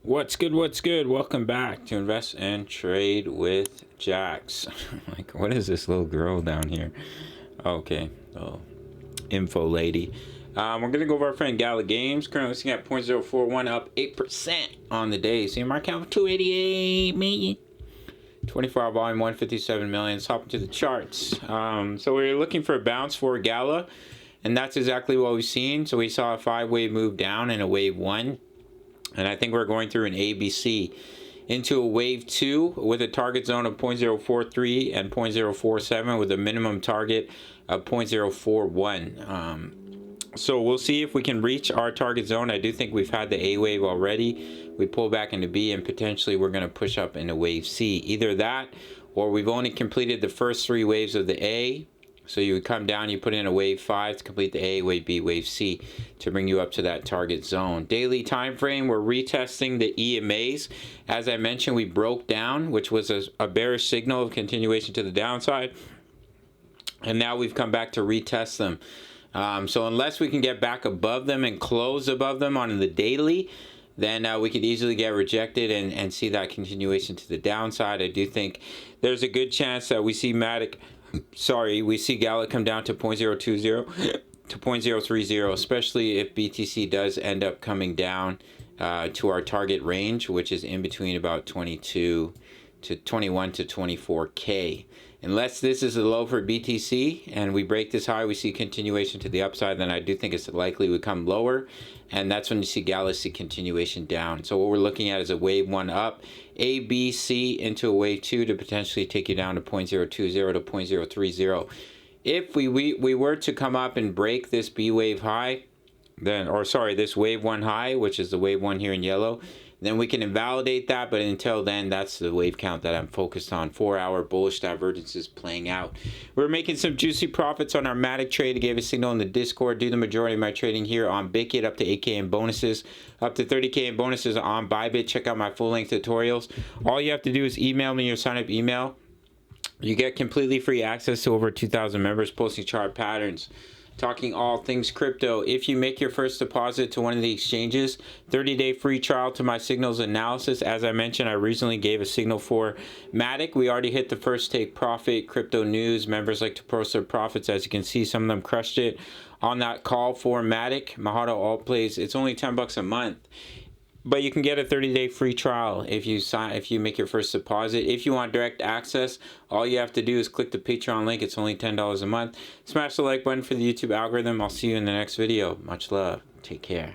What's good? What's good? Welcome back to Invest and Trade with Jax. Like, what is this little girl down here? Okay, oh, info lady. We're gonna go over our friend Gala Games. Currently sitting at 0.041, up 8% on the day. See market cap of 288 million. 24-hour volume 157 million. Let's hop into the charts. So we're looking for a bounce for Gala, and that's exactly what we've seen. So we saw a 5-wave move down and a wave 1. And I think we're going through an ABC into a wave 2 with a target zone of 0.043 and 0.047 with a minimum target of 0.041. So we'll see if we can reach our target zone. I do think we've had the A wave already. We pull back into B, and potentially we're going to push up into wave C. Either that, or we've only completed the first 3 waves of the A. So you would come down, you put in a wave 5 to complete the A, wave B, wave C to bring you up to that target zone. Daily time frame, we're retesting the EMAs. As I mentioned, we broke down, which was a bearish signal of continuation to the downside. And now we've come back to retest them. So unless we can get back above them and close above them on the daily, then we could easily get rejected and see that continuation to the downside. I do think there's a good chance that we see we see Gala come down to 0.020 to 0.030, especially if BTC does end up coming down to our target range, which is in between about 21 to 24K. Unless this is a low for BTC and we break this high, we see continuation to the upside, then I do think it's likely we come lower, and that's when you see Gala see continuation down. So what we're looking at is a wave 1 up, A, B, C into a wave 2 to potentially take you down to 0.020 to 0.030. If we were to come up and break this B wave high, then, or sorry, this wave 1 high, which is the wave 1 here in yellow, then we can invalidate that. But until then, that's the wave count that I'm focused on. 4-hour bullish divergences playing out. We're making some juicy profits on our Matic trade. I gave a signal in the Discord. Do the majority of my trading here on Bitkit, up to 8K in bonuses, up to 30K in bonuses on Bybit. Check out my full-length tutorials. All you have to do is email me your sign-up email. You get completely free access to over 2,000 members posting chart patterns, talking all things crypto. If you make your first deposit to one of the exchanges, 30-day free trial to my signals analysis. As I mentioned, I recently gave a signal for Matic. We already hit the first take profit. Crypto news members like to post their profits. As you can see, some of them crushed it on that call for Matic. Mahado Alt Plays, it's only $10 a month. But you can get a 30-day free trial if you make your first deposit. If you want direct access, all you have to do is click the Patreon link. It's only $10 a month. Smash the like button for the YouTube algorithm. I'll see you in the next video. Much love. Take care.